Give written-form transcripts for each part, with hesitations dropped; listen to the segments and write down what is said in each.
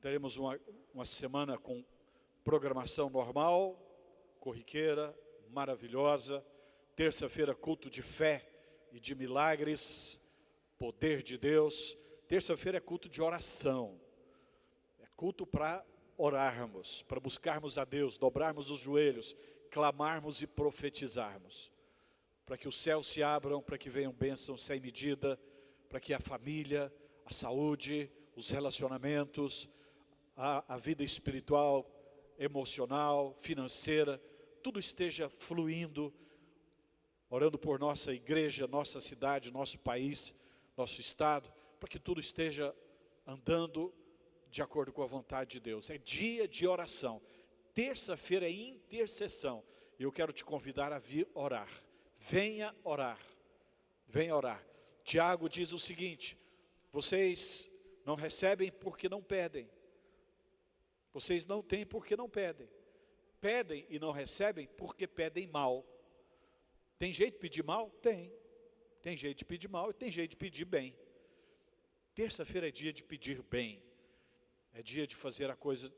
Teremos uma semana com programação normal, corriqueira, maravilhosa. Terça-feira, culto de fé e de milagres, poder de Deus. Terça-feira é culto de oração. É culto para orarmos, para buscarmos a Deus, dobrarmos os joelhos, clamarmos e profetizarmos. Para que os céus se abram, para que venham bênçãos sem medida, para que a família, a saúde, os relacionamentos, a vida espiritual, emocional, financeira, tudo esteja fluindo, orando por nossa igreja, nossa cidade, nosso país, nosso estado, para que tudo esteja andando de acordo com a vontade de Deus. É dia de oração. Terça-feira é intercessão. E eu quero te convidar a vir orar. Venha orar. Venha orar. Tiago diz o seguinte: vocês não recebem porque não pedem. Vocês não têm porque não pedem. Pedem e não recebem porque pedem mal. Tem jeito de pedir mal? Tem. Tem jeito de pedir mal e tem jeito de pedir bem. Terça-feira é dia de pedir bem. É dia de fazer a coisa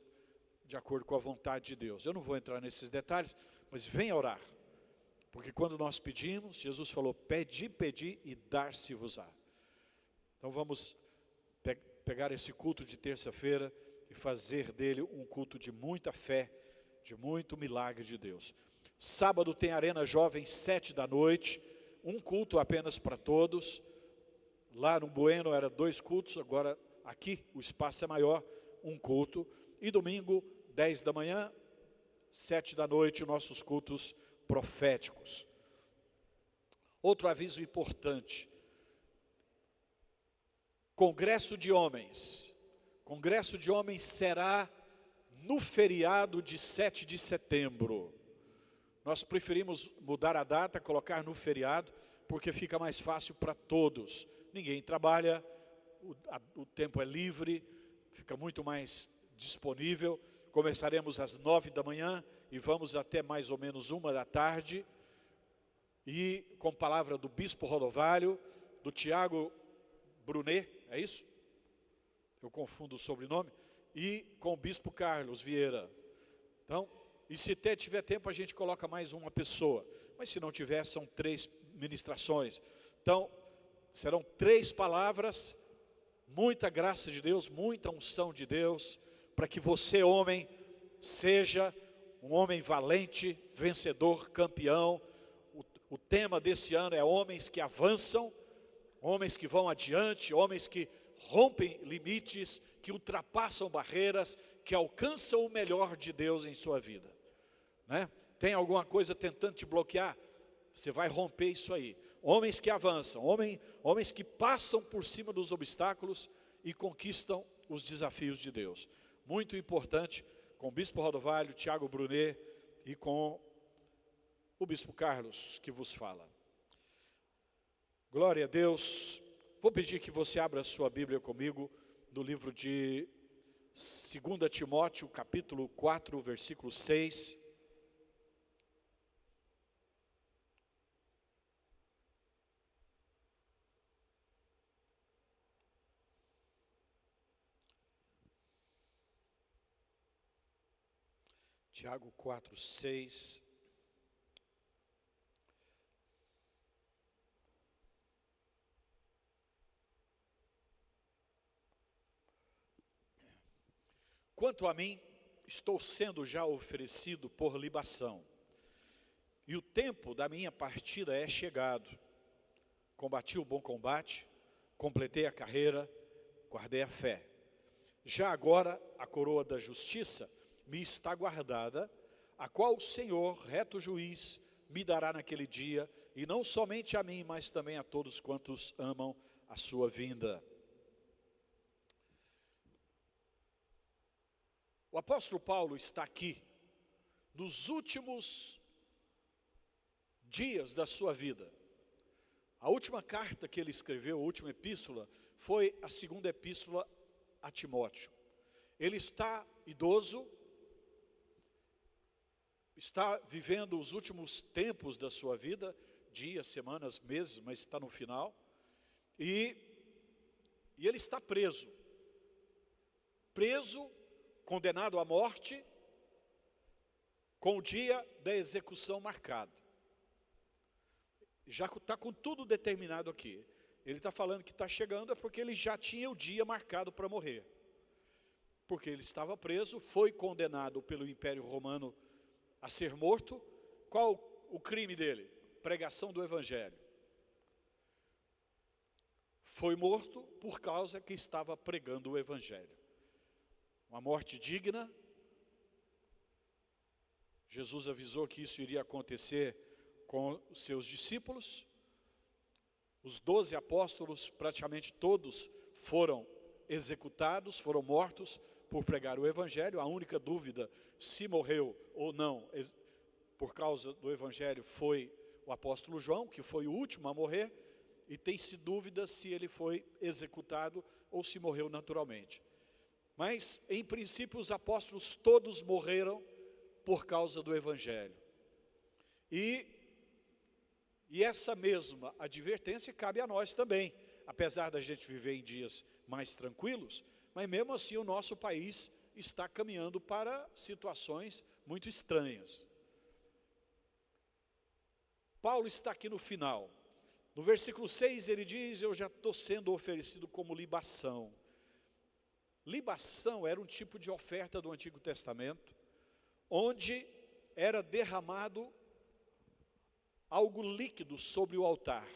de acordo com a vontade de Deus. Eu não vou entrar nesses detalhes, mas venha orar. Porque quando nós pedimos, Jesus falou: pedi, pedi e dar-se-vos-á. Então vamos pegar esse culto de terça-feira e fazer dele um culto de muita fé, de muito milagre de Deus. Sábado tem Arena Jovem, 7h, um culto apenas para todos. Lá no Bueno era 2 cultos, agora aqui o espaço é maior, um culto. E domingo, 10h, 7h, nossos cultos proféticos. Outro aviso importante: Congresso de Homens. Congresso de Homens será no feriado de 7 de setembro. Nós preferimos mudar a data, colocar no feriado, porque fica mais fácil para todos. Ninguém trabalha, o tempo é livre, fica muito mais disponível. Começaremos às 9h e vamos até mais ou menos 1h. E com palavra do Bispo Rodovalho, do Tiago Brunet, é isso? Eu confundo o sobrenome. E com o Bispo Carlos Vieira. Então, e se tiver tempo, a gente coloca mais uma pessoa. Mas se não tiver, são 3 ministrações. Então, serão 3 palavras, muita graça de Deus, muita unção de Deus, para que você, homem, seja um homem valente, vencedor, campeão. O tema desse ano é homens que avançam, homens que vão adiante, homens que rompem limites, que ultrapassam barreiras, que alcançam o melhor de Deus em sua vida, né? Tem alguma coisa tentando te bloquear? Você vai romper isso aí. Homens que avançam, homens que passam por cima dos obstáculos e conquistam os desafios de Deus. Muito importante, com o Bispo Rodovalho, Tiago Brunet e com o Bispo Carlos que vos fala. Glória a Deus. Vou pedir que você abra a sua Bíblia comigo no livro de 2 Timóteo, capítulo 4, versículo 6. Tiago 4, 6. Quanto a mim, estou sendo já oferecido por libação, e o tempo da minha partida é chegado. Combati o bom combate, completei a carreira, guardei a fé. Já agora a coroa da justiça me está guardada, a qual o Senhor, reto juiz, me dará naquele dia, e não somente a mim, mas também a todos quantos amam a sua vinda. O apóstolo Paulo está aqui, nos últimos dias da sua vida. A última carta que ele escreveu, a última epístola, foi a 2ª epístola a Timóteo. Ele está idoso, está vivendo os últimos tempos da sua vida, dias, semanas, meses, mas está no final. E ele está preso. preso, condenado à morte, com o dia da execução marcado. Já está com tudo determinado aqui. Ele está falando que está chegando é porque ele já tinha o dia marcado para morrer. Porque ele estava preso, foi condenado pelo Império Romano a ser morto. Qual o crime dele? Pregação do Evangelho. Foi morto por causa que estava pregando o Evangelho. Uma morte digna. Jesus avisou que isso iria acontecer com os seus discípulos. Os 12 apóstolos, praticamente todos, foram executados, foram mortos por pregar o Evangelho. A única dúvida se morreu ou não por causa do Evangelho foi o apóstolo João, que foi o último a morrer, e tem-se dúvida se ele foi executado ou se morreu naturalmente. Mas, em princípio, os apóstolos todos morreram por causa do Evangelho. E essa mesma advertência cabe a nós também, apesar da gente viver em dias mais tranquilos, mas mesmo assim o nosso país está caminhando para situações muito estranhas. Paulo está aqui no final. No versículo 6 ele diz: eu já estou sendo oferecido como libação. Libação era um tipo de oferta do Antigo Testamento, onde era derramado algo líquido sobre o altar.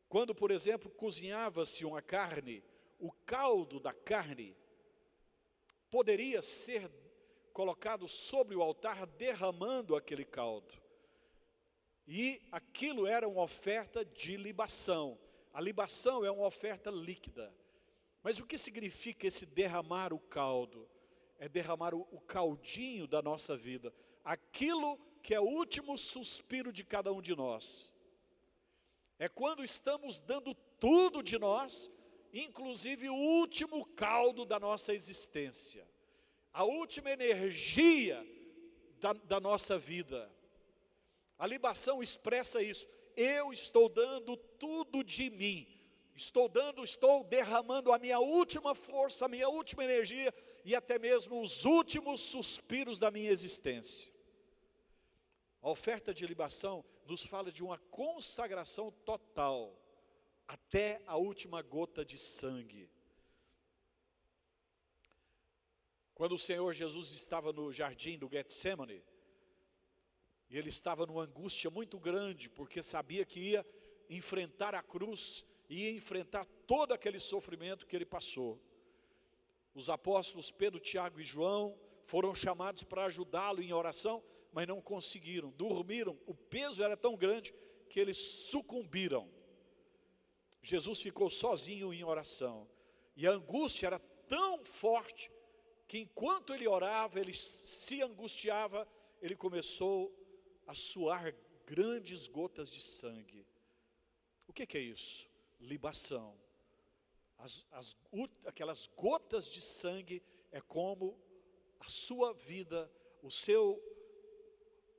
Quando, por exemplo, cozinhava-se uma carne, o caldo da carne poderia ser colocado sobre o altar, derramando aquele caldo. E aquilo era uma oferta de libação. A libação é uma oferta líquida. Mas o que significa esse derramar o caldo? É derramar o caldinho da nossa vida. Aquilo que é o último suspiro de cada um de nós. É quando estamos dando tudo de nós, inclusive o último caldo da nossa existência. A última energia da nossa vida. A libação expressa isso. Eu estou dando tudo de mim. Estou derramando a minha última força, a minha última energia e até mesmo os últimos suspiros da minha existência. A oferta de libação nos fala de uma consagração total, até a última gota de sangue. Quando o Senhor Jesus estava no jardim do Getsemane, e ele estava numa angústia muito grande, porque sabia que ia enfrentar a cruz, ia enfrentar todo aquele sofrimento que ele passou. Os apóstolos Pedro, Tiago e João foram chamados para ajudá-lo em oração, mas não conseguiram, dormiram. O peso era tão grande que eles sucumbiram. Jesus ficou sozinho em oração. E a angústia era tão forte que enquanto ele orava, ele se angustiava, ele começou a suar grandes gotas de sangue. O que é isso? Libação. Aquelas gotas de sangue é como a sua vida, o seu,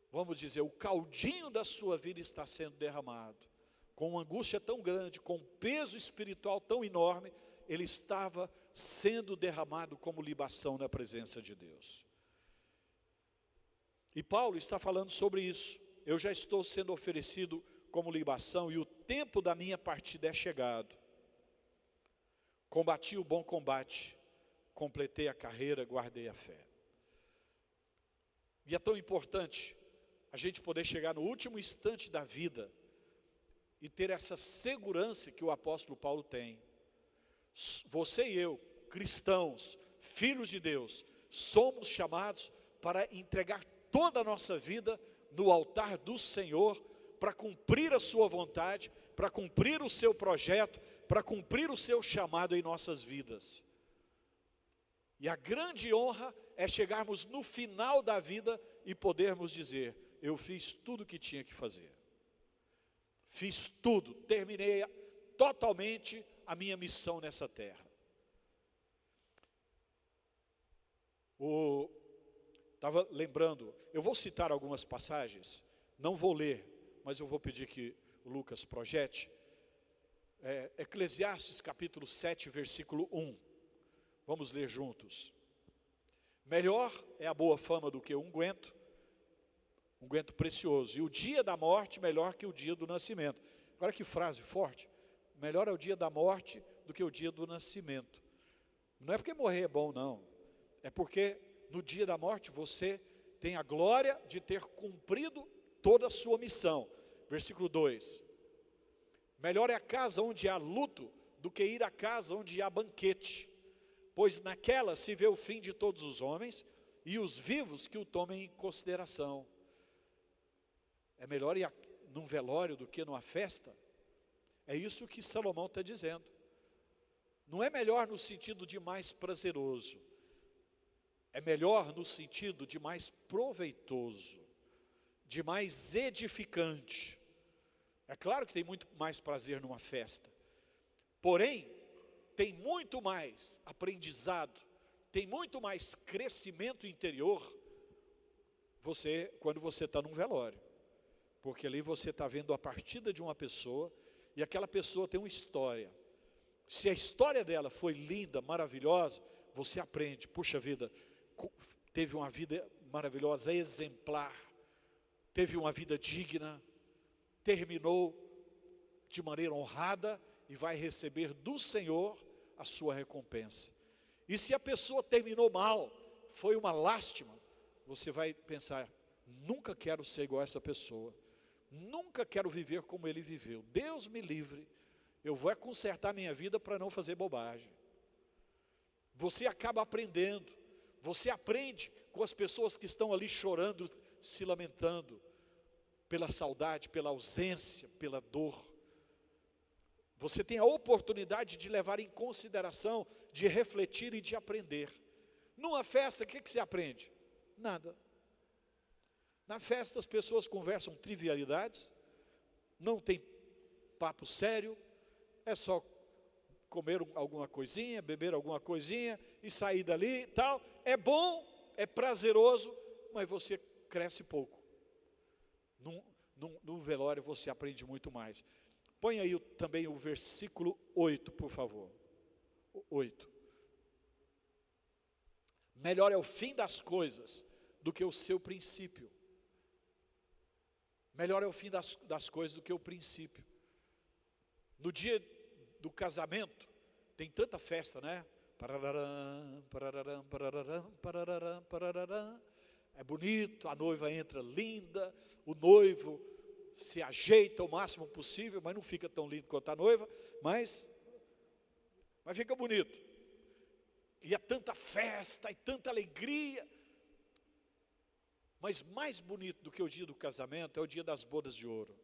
vamos dizer, o caldinho da sua vida está sendo derramado. Com uma angústia tão grande, com um peso espiritual tão enorme, ele estava sendo derramado como libação na presença de Deus. E Paulo está falando sobre isso. Eu já estou sendo oferecido como libação e o tempo da minha partida é chegado. Combati o bom combate, completei a carreira, guardei a fé. E é tão importante a gente poder chegar no último instante da vida e ter essa segurança que o apóstolo Paulo tem. Você e eu, cristãos, filhos de Deus, somos chamados para entregar toda a nossa vida no altar do Senhor, para cumprir a sua vontade, para cumprir o seu projeto, para cumprir o seu chamado em nossas vidas. E a grande honra é chegarmos no final da vida e podermos dizer: eu fiz tudo o que tinha que fazer. Fiz tudo, terminei totalmente a minha missão nessa terra. Estava lembrando, eu vou citar algumas passagens, não vou ler, mas eu vou pedir que o Lucas projete. Eclesiastes capítulo 7, versículo 1. Vamos ler juntos. Melhor é a boa fama do que unguento precioso. E o dia da morte melhor que o dia do nascimento. Agora que frase forte. Melhor é o dia da morte do que o dia do nascimento. Não é porque morrer é bom, não. É porque no dia da morte você tem a glória de ter cumprido toda a sua missão. Versículo 2. Melhor é a casa onde há luto do que ir à casa onde há banquete. Pois naquela se vê o fim de todos os homens e os vivos que o tomem em consideração. É melhor ir num velório do que numa festa? É isso que Salomão está dizendo. Não é melhor no sentido de mais prazeroso. É melhor no sentido de mais proveitoso, de mais edificante. É claro que tem muito mais prazer numa festa. Porém, tem muito mais aprendizado, tem muito mais crescimento interior quando você está num velório. Porque ali você está vendo a partida de uma pessoa e aquela pessoa tem uma história. Se a história dela foi linda, maravilhosa, você aprende, puxa vida, teve uma vida maravilhosa, exemplar, teve uma vida digna, terminou de maneira honrada e vai receber do Senhor a sua recompensa. E se a pessoa terminou mal, foi uma lástima, você vai pensar, nunca quero ser igual a essa pessoa, nunca quero viver como ele viveu, Deus me livre, eu vou consertar minha vida para não fazer bobagem. Você acaba aprendendo, você aprende com as pessoas que estão ali chorando, se lamentando, pela saudade, pela ausência, pela dor. Você tem a oportunidade de levar em consideração, de refletir e de aprender. Numa festa, o que você aprende? Nada. Na festa as pessoas conversam trivialidades, não tem papo sério, é só comer alguma coisinha, beber alguma coisinha e sair dali e tal. É bom, é prazeroso, mas você cresce pouco. No velório você aprende muito mais. Põe aí também o versículo 8, por favor. 8. Melhor é o fim das coisas do que o seu princípio. Melhor é o fim das coisas do que o princípio. No dia do casamento, tem tanta festa, né? Parararã, parararã, parararã, parararã, parararã. É bonito, a noiva entra linda, o noivo se ajeita o máximo possível, mas não fica tão lindo quanto a noiva, mas fica bonito. E é tanta festa, e tanta alegria. Mas mais bonito do que o dia do casamento é o dia das bodas de ouro.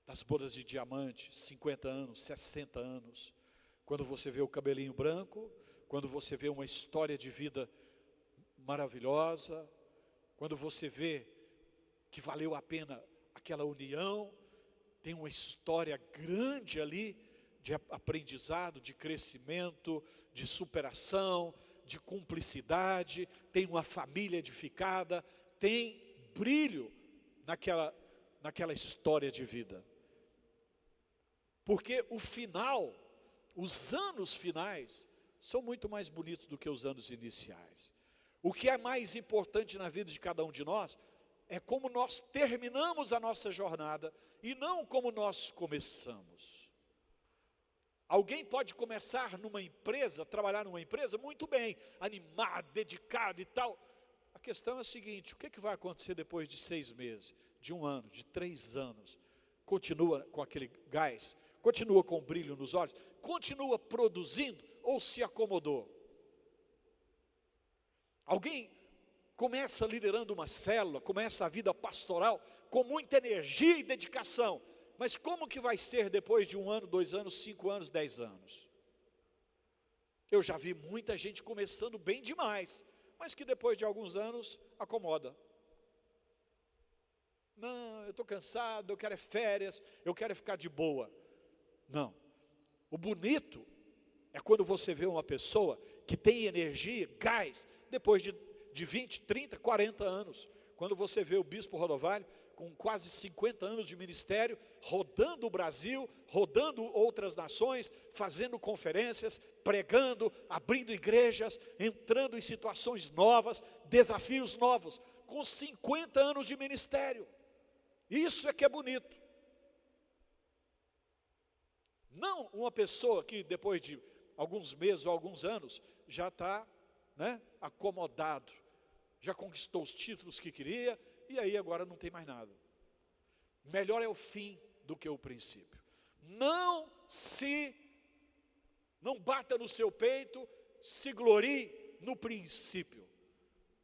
Das bodas de diamante, 50 anos, 60 anos. Quando você vê o cabelinho branco, quando você vê uma história de vida maravilhosa, quando você vê que valeu a pena aquela união, tem uma história grande ali de aprendizado, de crescimento, de superação, de cumplicidade, tem uma família edificada, tem brilho naquela história de vida. Porque o final, os anos finais, são muito mais bonitos do que os anos iniciais. O que é mais importante na vida de cada um de nós é como nós terminamos a nossa jornada e não como nós começamos. Alguém pode começar numa empresa, trabalhar numa empresa muito bem, animado, dedicado e tal. A questão é a seguinte, o que vai acontecer depois de 6 meses, de 1 ano, de 3 anos? Continua com aquele gás? Continua com brilho nos olhos? Continua produzindo ou se acomodou? Alguém começa liderando uma célula, começa a vida pastoral com muita energia e dedicação, mas como que vai ser depois de 1 ano, 2 anos, 5 anos, 10 anos? Eu já vi muita gente começando bem demais, mas que depois de alguns anos acomoda. Não, eu estou cansado, eu quero férias, eu quero ficar de boa. Não, o bonito é quando você vê uma pessoa que tem energia, gás, depois de 20, 30, 40 anos. Quando você vê o bispo Rodovalho com quase 50 anos de ministério, rodando o Brasil, rodando outras nações, fazendo conferências, pregando, abrindo igrejas, entrando em situações novas, desafios novos, com 50 anos de ministério. Isso é que é bonito. Não uma pessoa que depois de alguns meses ou alguns anos já está, acomodado, já conquistou os títulos que queria e aí agora não tem mais nada. Melhor é o fim do que o princípio. Não bata no seu peito, se glorie no princípio.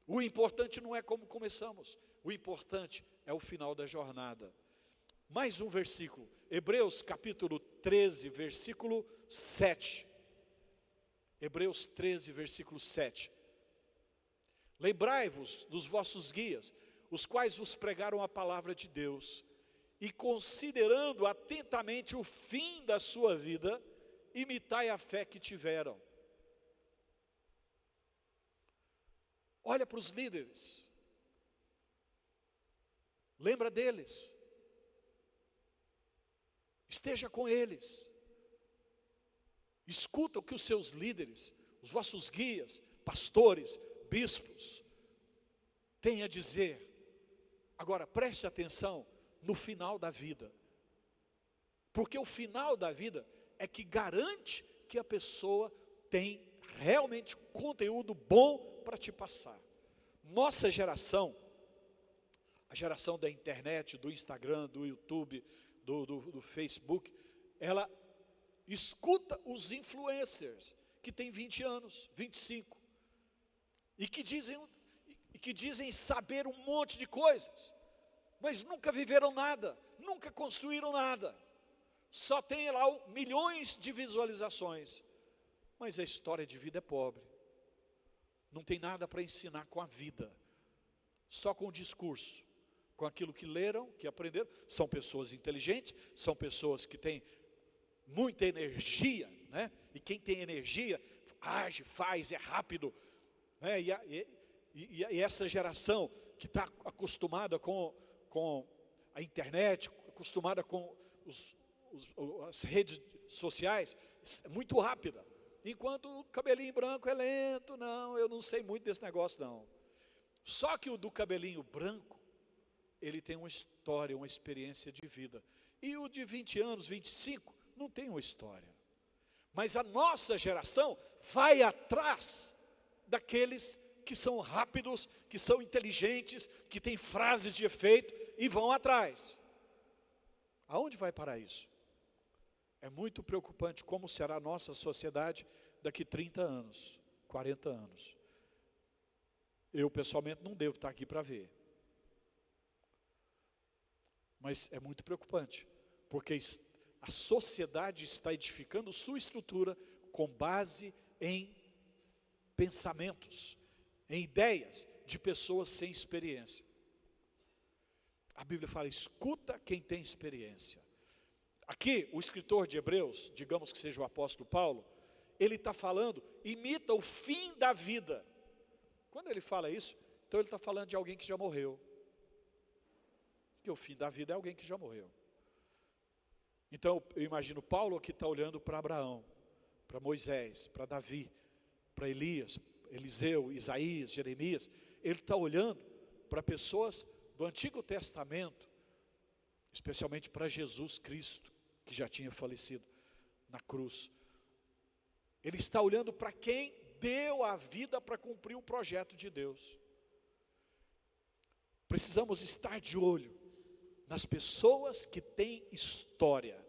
O importante não é como começamos, o importante é o final da jornada. Mais um versículo, Hebreus capítulo 13, versículo 7. Hebreus 13, versículo 7. Lembrai-vos dos vossos guias, os quais vos pregaram a palavra de Deus, e considerando atentamente o fim da sua vida, imitai a fé que tiveram. Olha para os líderes, lembra deles, esteja com eles, escuta o que os seus líderes, os vossos guias, pastores, bispos, têm a dizer. Agora preste atenção no final da vida, porque o final da vida é que garante que a pessoa tem realmente conteúdo bom para te passar. Nossa geração, a geração da internet, do Instagram, do YouTube, do Facebook, ela escuta os influencers que têm 20 anos, 25, e que dizem saber um monte de coisas, mas nunca viveram nada, nunca construíram nada, só tem lá milhões de visualizações, mas a história de vida é pobre, não tem nada para ensinar com a vida, só com o discurso, com aquilo que leram, que aprenderam. São pessoas inteligentes, são pessoas que têm muita energia, e quem tem energia, age, faz, é rápido, e essa geração que está acostumada com a internet, acostumada com as redes sociais, é muito rápida, enquanto o cabelinho branco é lento. Não, eu não sei muito desse negócio não. Só que o do cabelinho branco, ele tem uma história, uma experiência de vida, e o de 20 anos, 25, não tem uma história. Mas a nossa geração vai atrás daqueles que são rápidos, que são inteligentes, que têm frases de efeito, e vão atrás. Aonde vai parar isso? É muito preocupante como será a nossa sociedade daqui 30 anos, 40 anos. Eu pessoalmente não devo estar aqui para ver. Mas é muito preocupante, porque a sociedade está edificando sua estrutura com base em pensamentos, em ideias de pessoas sem experiência. A Bíblia fala, escuta quem tem experiência. Aqui, o escritor de Hebreus, digamos que seja o apóstolo Paulo, ele está falando, imita o fim da vida. Quando ele fala isso, então ele está falando de alguém que já morreu. Porque o fim da vida é alguém que já morreu. Então eu imagino Paulo que está olhando para Abraão, para Moisés, para Davi, para Elias, Eliseu, Isaías, Jeremias. Ele está olhando para pessoas do Antigo Testamento, especialmente para Jesus Cristo, que já tinha falecido na cruz. Ele está olhando para quem deu a vida para cumprir o projeto de Deus. Precisamos estar de olho nas pessoas que têm história.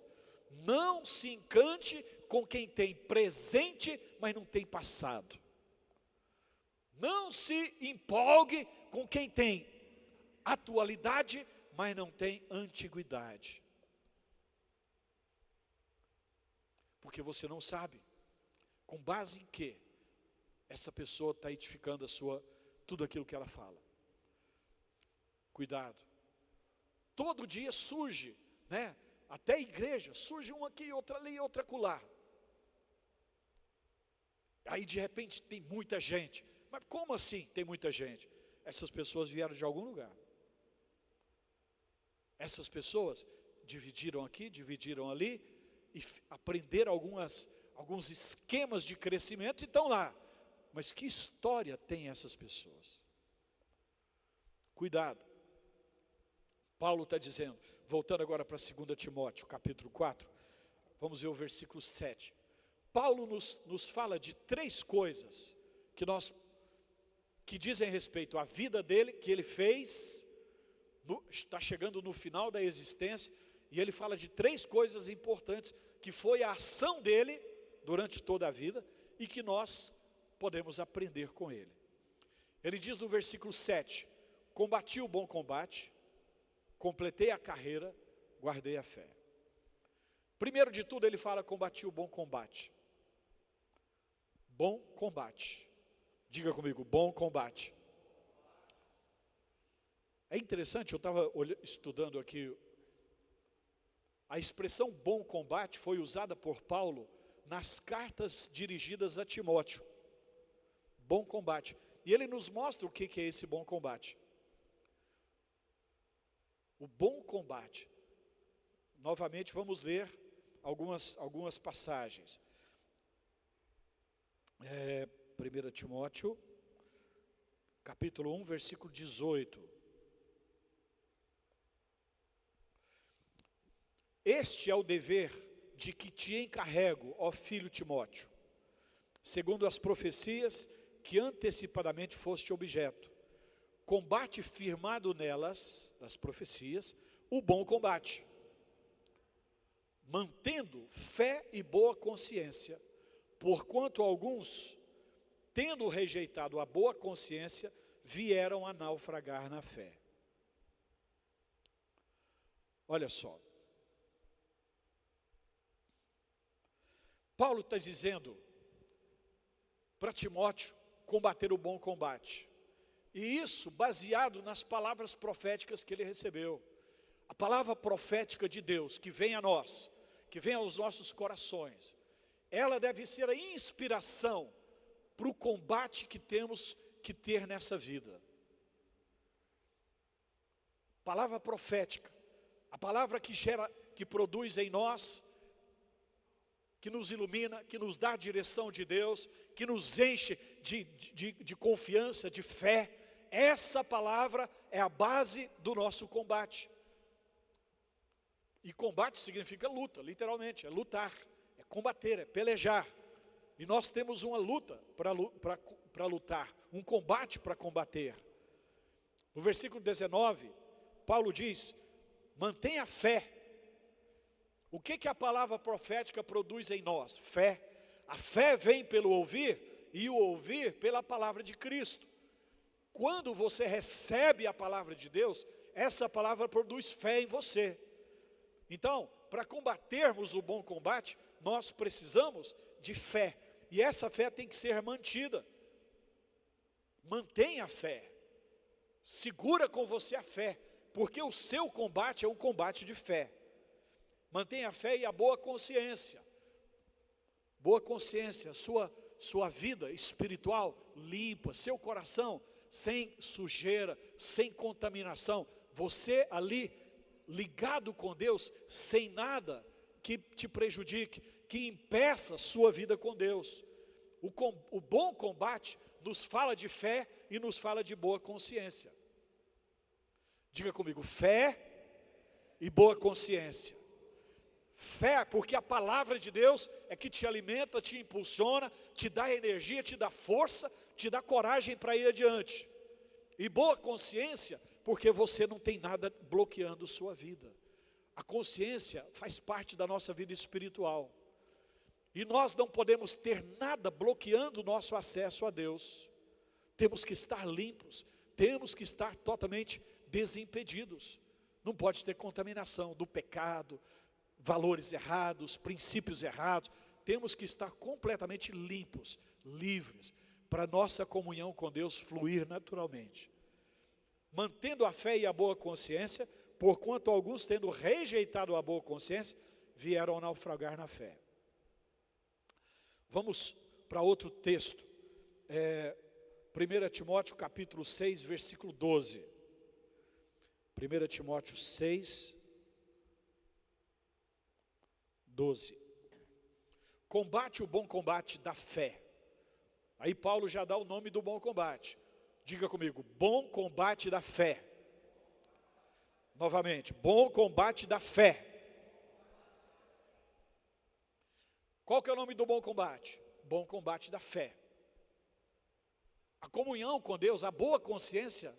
Não se encante com quem tem presente, mas não tem passado. Não se empolgue com quem tem atualidade, mas não tem antiguidade. Porque você não sabe com base em que essa pessoa está edificando tudo aquilo que ela fala. Cuidado. Todo dia surge, até a igreja, surge uma aqui, outra ali, outra acolá. Aí de repente tem muita gente. Mas como assim tem muita gente? Essas pessoas vieram de algum lugar. Essas pessoas dividiram aqui, dividiram ali, e aprenderam alguns esquemas de crescimento e estão lá. Mas que história tem essas pessoas? Cuidado. Paulo está dizendo, voltando agora para 2 Timóteo, capítulo 4, vamos ver o versículo 7. Paulo nos fala de 3 coisas que dizem respeito à vida dele, que ele fez, está chegando no final da existência, e ele fala de 3 coisas importantes, que foi a ação dele durante toda a vida, e que nós podemos aprender com ele. Ele diz no versículo 7, combati o bom combate, completei a carreira, guardei a fé. Primeiro de tudo ele fala, combati o bom combate. Bom combate. Diga comigo, bom combate. É interessante, eu estava estudando aqui, a expressão bom combate foi usada por Paulo nas cartas dirigidas a Timóteo. Bom combate. E ele nos mostra o que é esse bom combate. O bom combate. Novamente vamos ler algumas passagens. 1 Timóteo, capítulo 1, versículo 18. Este é o dever de que te encarrego, ó filho Timóteo, segundo as profecias que antecipadamente foste objeto. Combate firmado nelas, das profecias, o bom combate, mantendo fé e boa consciência, porquanto alguns, tendo rejeitado a boa consciência, vieram a naufragar na fé. Olha só, Paulo está dizendo para Timóteo combater o bom combate. E isso baseado nas palavras proféticas que ele recebeu. A palavra profética de Deus que vem a nós, que vem aos nossos corações, ela deve ser a inspiração para o combate que temos que ter nessa vida. Palavra profética, a palavra que produz em nós, que nos ilumina, que nos dá a direção de Deus, que nos enche de confiança, de fé. Essa palavra é a base do nosso combate. E combate significa luta, literalmente, é lutar, é combater, é pelejar. E nós temos uma luta para lutar, um combate para combater. No versículo 19, Paulo diz, mantenha a fé. O que a palavra profética produz em nós? Fé. A fé vem pelo ouvir, e o ouvir pela palavra de Cristo. Quando você recebe a palavra de Deus, essa palavra produz fé em você. Então, para combatermos o bom combate, nós precisamos de fé. E essa fé tem que ser mantida. Mantenha a fé. Segura com você a fé, porque o seu combate é um combate de fé. Mantenha a fé e a boa consciência. Boa consciência, sua vida espiritual limpa, seu coração sem sujeira, sem contaminação. Você ali ligado com Deus, sem nada que te prejudique, que impeça sua vida com Deus. O bom combate nos fala de fé e nos fala de boa consciência. Diga comigo, fé e boa consciência. Fé, porque a palavra de Deus é que te alimenta, te impulsiona, te dá energia, te dá força, te dá coragem para ir adiante. E boa consciência, porque você não tem nada bloqueando sua vida. A consciência faz parte da nossa vida espiritual. E nós não podemos ter nada bloqueando o nosso acesso a Deus. Temos que estar limpos, temos que estar totalmente desimpedidos. Não pode ter contaminação do pecado, valores errados, princípios errados. Temos que estar completamente limpos, livres, para nossa comunhão com Deus fluir naturalmente. Mantendo a fé e a boa consciência, porquanto alguns, tendo rejeitado a boa consciência, vieram a naufragar na fé. Vamos para outro texto. 1 Timóteo capítulo 6, versículo 12. 1 Timóteo 6, 12. Combate o bom combate da fé. Aí Paulo já dá o nome do bom combate. Diga comigo, bom combate da fé. Novamente, bom combate da fé. Qual que é o nome do bom combate? Bom combate da fé. A comunhão com Deus, a boa consciência,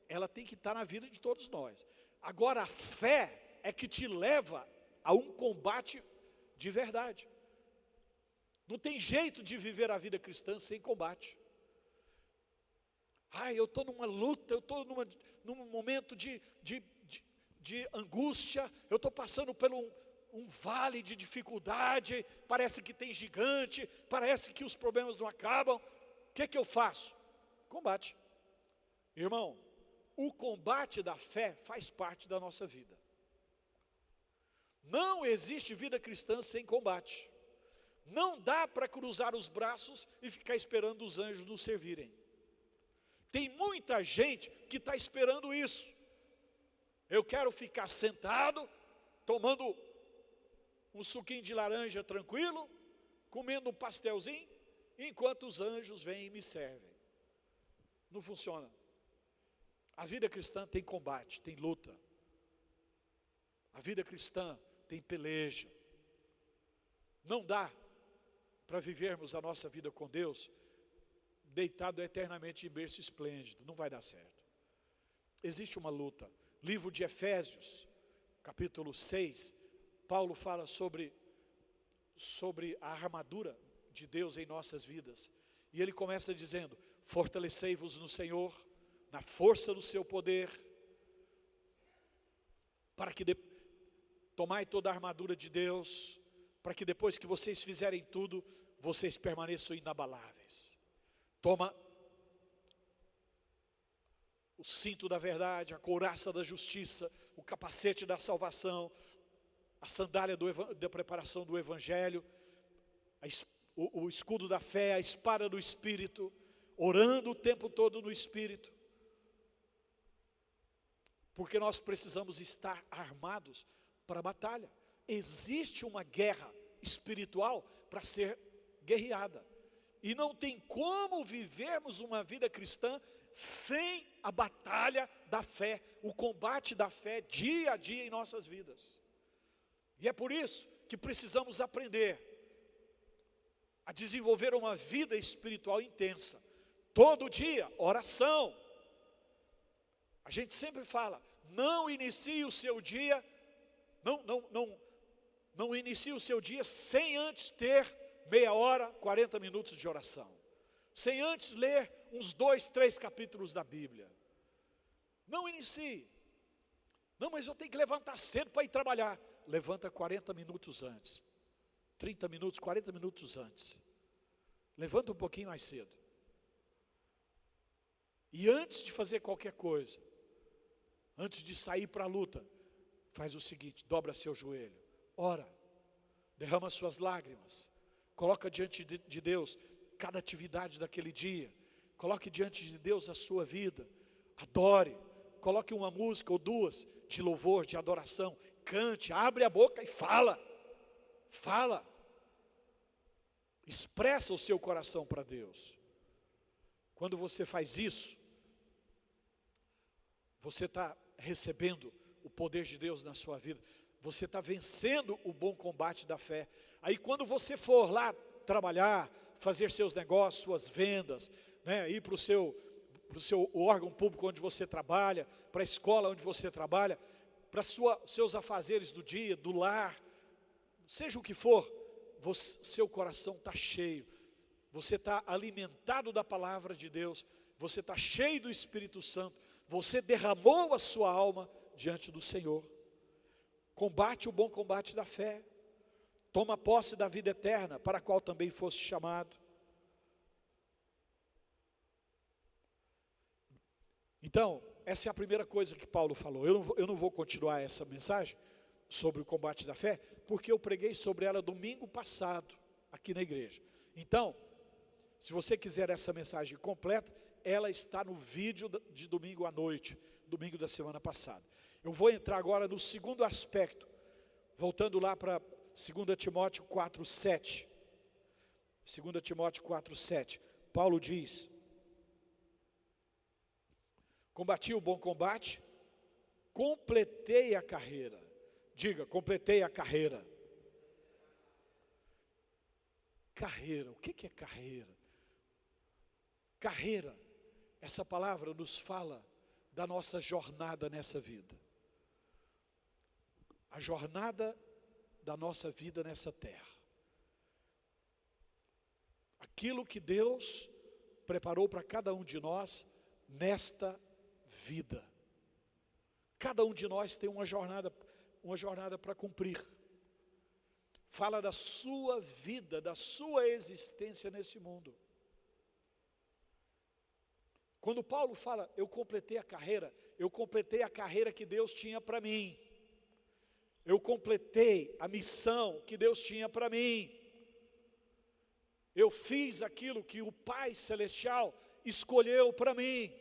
ela tem que estar na vida de todos nós. Agora a fé é que te leva a um combate de verdade. Não tem jeito de viver a vida cristã sem combate. Eu estou numa luta, eu estou num momento de angústia, eu estou passando por um vale de dificuldade, parece que tem gigante, parece que os problemas não acabam. O que eu faço? Combate. Irmão, o combate da fé faz parte da nossa vida. Não existe vida cristã sem combate. Não dá para cruzar os braços e ficar esperando os anjos nos servirem. Tem muita gente que está esperando isso. Eu quero ficar sentado, tomando um suquinho de laranja tranquilo, comendo um pastelzinho, enquanto os anjos vêm e me servem. Não funciona. A vida cristã tem combate, tem luta. A vida cristã tem peleja. Não dá para vivermos a nossa vida com Deus deitado eternamente em berço esplêndido. Não vai dar certo. Existe uma luta. Livro de Efésios, capítulo 6, Paulo fala sobre a armadura de Deus em nossas vidas. E ele começa dizendo: fortalecei-vos no Senhor, na força do seu poder, para que tomai toda a armadura de Deus, para que depois que vocês fizerem tudo, vocês permaneçam inabaláveis. Toma o cinto da verdade, a couraça da justiça, o capacete da salvação, a sandália da preparação do evangelho, o escudo da fé, a espada do Espírito, orando o tempo todo no Espírito. Porque nós precisamos estar armados para a batalha. Existe uma guerra espiritual para ser guerreada. E não tem como vivermos uma vida cristã sem a batalha da fé, o combate da fé dia a dia em nossas vidas. E é por isso que precisamos aprender a desenvolver uma vida espiritual intensa. Todo dia, oração. A gente sempre fala, não inicie o seu dia, não inicie o seu dia sem antes ter meia hora, 40 minutos de oração. Sem antes ler uns 2, 3 capítulos da Bíblia. Não inicie. Não, mas eu tenho que levantar cedo para ir trabalhar. Levanta 40 minutos antes. 30 minutos, 40 minutos antes. Levanta um pouquinho mais cedo. E antes de fazer qualquer coisa, antes de sair para a luta, faz o seguinte: dobra seu joelho, ora, derrama suas lágrimas, coloca diante de Deus cada atividade daquele dia, coloque diante de Deus a sua vida, adore, coloque uma música ou duas de louvor, de adoração, cante, abre a boca e fala, expressa o seu coração para Deus. Quando você faz isso, você está recebendo o poder de Deus na sua vida, você está vencendo o bom combate da fé. Aí quando você for lá trabalhar, fazer seus negócios, suas vendas, né, ir para o seu órgão público onde você trabalha, para a escola onde você trabalha, para seus afazeres do dia, do lar, seja o que for, seu coração está cheio, você está alimentado da palavra de Deus, você está cheio do Espírito Santo, você derramou a sua alma diante do Senhor. Combate o bom combate da fé, toma posse da vida eterna, para a qual também foste chamado. Então, essa é a primeira coisa que Paulo falou. Eu não vou continuar essa mensagem sobre o combate da fé, porque eu preguei sobre ela domingo passado, aqui na igreja. Então, se você quiser essa mensagem completa, ela está no vídeo de domingo à noite, domingo da semana passada. Eu vou entrar agora no segundo aspecto, voltando lá para 2 Timóteo 4:7. 2 Timóteo 4:7. Paulo diz: combati o bom combate, completei a carreira. Diga, completei a carreira. Carreira, o que é carreira? Carreira, essa palavra nos fala da nossa jornada nessa vida. A jornada da nossa vida nessa terra. Aquilo que Deus preparou para cada um de nós nesta vida. Cada um de nós tem uma jornada para cumprir. Fala da sua vida, da sua existência nesse mundo. Quando Paulo fala, eu completei a carreira que Deus tinha para mim. Eu completei a missão que Deus tinha para mim. Eu fiz aquilo que o Pai Celestial escolheu para mim,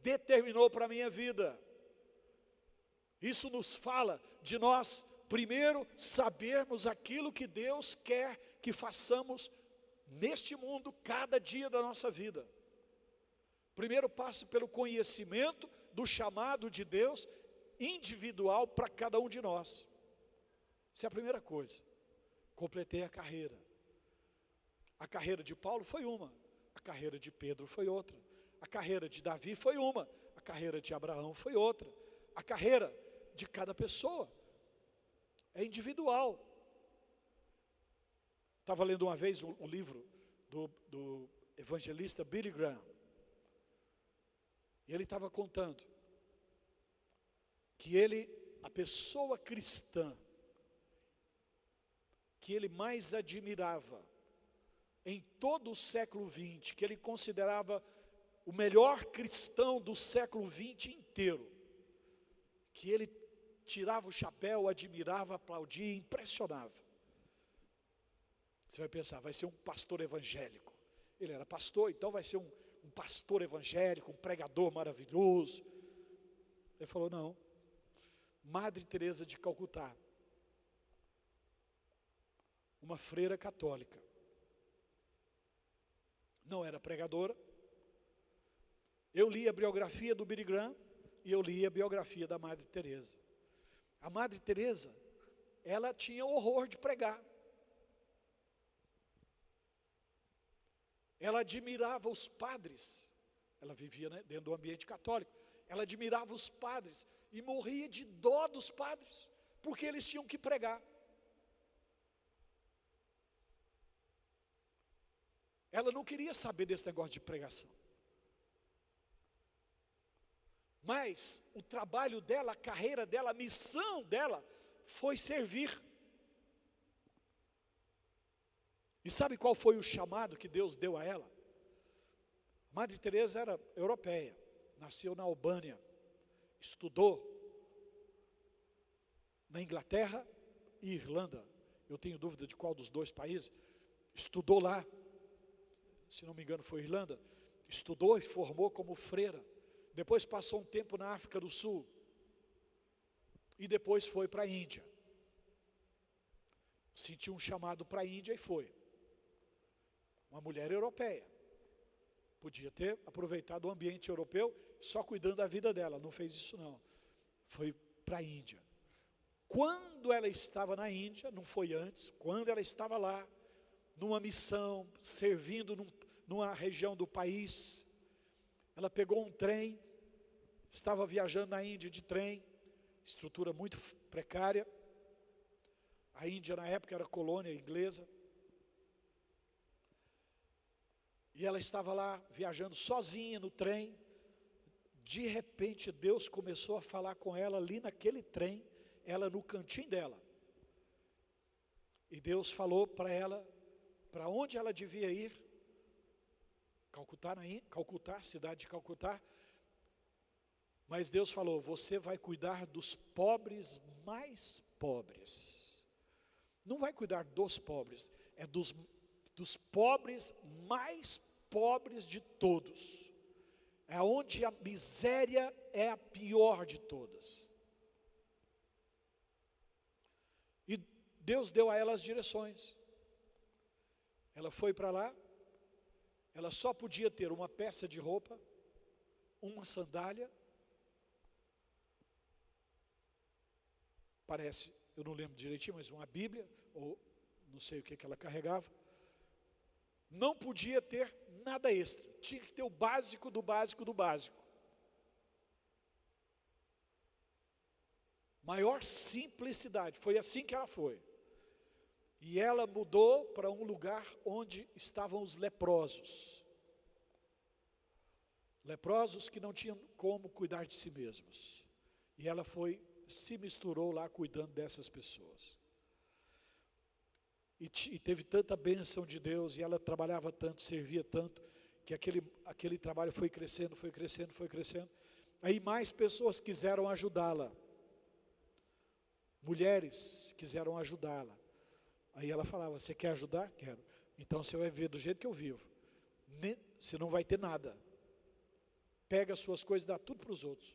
determinou para a minha vida. Isso nos fala de nós, primeiro, sabermos aquilo que Deus quer que façamos neste mundo, cada dia da nossa vida. Primeiro passa pelo conhecimento do chamado de Deus individual para cada um de nós. Essa é a primeira coisa. Completei a carreira. A carreira de Paulo foi uma, a carreira de Pedro foi outra, a carreira de Davi foi uma, a carreira de Abraão foi outra, a carreira de cada pessoa é individual. Estava lendo uma vez um livro do evangelista Billy Graham, e ele estava contando que a pessoa cristã que ele mais admirava em todo o século XX, que ele considerava o melhor cristão do século XX inteiro, que ele tirava o chapéu, admirava, aplaudia, impressionava. Você vai pensar, vai ser um pastor evangélico. Ele era pastor, então vai ser um pastor evangélico, um pregador maravilhoso. Ele falou, não. Madre Teresa de Calcutá, uma freira católica, não era pregadora. Eu li a biografia do Billy Graham e eu li a biografia da Madre Teresa. A Madre Teresa, ela tinha horror de pregar. Ela admirava os padres. Ela vivia, né, dentro do ambiente católico. Ela admirava os padres e morria de dó dos padres, porque eles tinham que pregar. Ela não queria saber desse negócio de pregação. Mas o trabalho dela, a carreira dela, a missão dela foi servir. E sabe qual foi o chamado que Deus deu a ela? Madre Teresa era europeia, nasceu na Albânia, estudou na Inglaterra e Irlanda. Eu tenho dúvida de qual dos dois países. Estudou lá. Se não me engano foi Irlanda, estudou e formou como freira, depois passou um tempo na África do Sul, e depois foi para a Índia, sentiu um chamado para a Índia e foi, uma mulher europeia, podia ter aproveitado o ambiente europeu, só cuidando da vida dela, não fez isso não, foi para a Índia. Quando ela estava na Índia, não foi antes, quando ela estava lá, numa missão, servindo numa região do país, ela pegou um trem, estava viajando na Índia de trem, estrutura muito precária, a Índia na época era colônia inglesa, e ela estava lá viajando sozinha no trem, de repente Deus começou a falar com ela ali naquele trem, ela no cantinho dela, e Deus falou para ela, para onde ela devia ir, Calcutá, cidade de Calcutá, mas Deus falou, você vai cuidar dos pobres mais pobres, não vai cuidar dos pobres, é dos pobres mais pobres de todos, é onde a miséria é a pior de todas. Deus deu a ela as direções. Ela foi para lá, ela só podia ter uma peça de roupa, uma sandália, parece, eu não lembro direitinho, mas uma Bíblia, ou não sei o que ela carregava. Não podia ter nada extra, tinha que ter o básico do básico do básico. Maior simplicidade, foi assim que ela foi. E ela mudou para um lugar onde estavam os leprosos. Leprosos que não tinham como cuidar de si mesmos. E ela se misturou lá cuidando dessas pessoas. E teve tanta bênção de Deus, e ela trabalhava tanto, servia tanto, que aquele trabalho foi crescendo, foi crescendo, foi crescendo. Aí mais pessoas quiseram ajudá-la. Mulheres quiseram ajudá-la. Aí ela falava, você quer ajudar? Quero. Então você vai viver do jeito que eu vivo. Você não vai ter nada. Pega as suas coisas e dá tudo para os outros.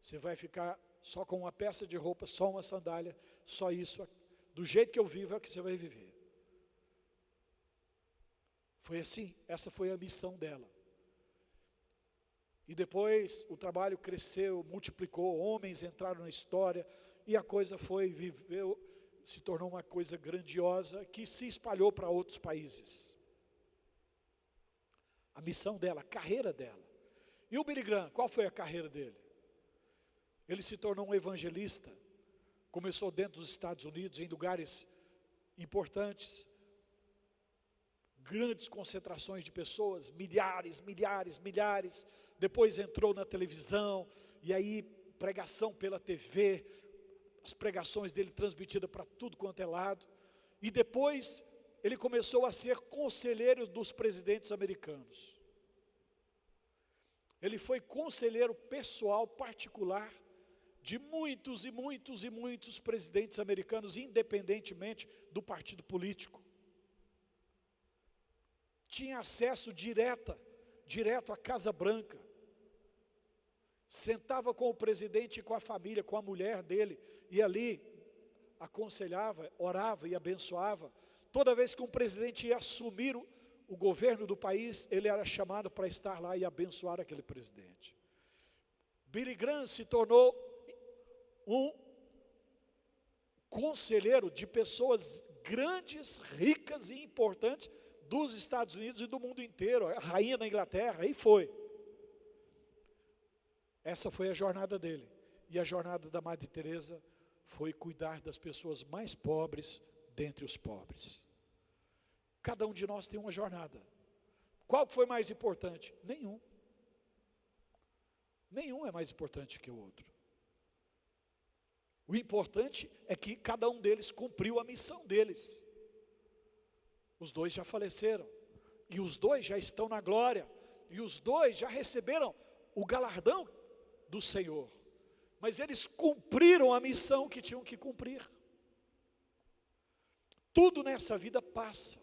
Você vai ficar só com uma peça de roupa, só uma sandália, só isso. Do jeito que eu vivo é o que você vai viver. Foi assim, essa foi a missão dela. E depois o trabalho cresceu, multiplicou, homens entraram na história, e a coisa se tornou uma coisa grandiosa, que se espalhou para outros países. A missão dela, a carreira dela. E o Billy Graham, qual foi a carreira dele? Ele se tornou um evangelista, começou dentro dos Estados Unidos, em lugares importantes, grandes concentrações de pessoas, milhares, depois entrou na televisão, e aí pregação pela TV, as pregações dele transmitidas para tudo quanto é lado, e depois ele começou a ser conselheiro dos presidentes americanos. Ele foi conselheiro pessoal particular de muitos e muitos e muitos presidentes americanos, independentemente do partido político. Tinha acesso direto à Casa Branca. Sentava com o presidente e com a família, com a mulher dele, e ali aconselhava, orava e abençoava. Toda vez que um presidente ia assumir o governo do país, ele era chamado para estar lá e abençoar aquele presidente. Billy Graham se tornou um conselheiro de pessoas grandes, ricas e importantes dos Estados Unidos e do mundo inteiro, a rainha da Inglaterra, e foi. Essa foi a jornada dele. E a jornada da Madre Teresa foi cuidar das pessoas mais pobres dentre os pobres. Cada um de nós tem uma jornada. Qual foi mais importante? Nenhum. Nenhum é mais importante que o outro. O importante é que cada um deles cumpriu a missão deles. Os dois já faleceram, e os dois já estão na glória, e os dois já receberam o galardão do Senhor, mas eles cumpriram a missão que tinham que cumprir. Tudo nessa vida passa,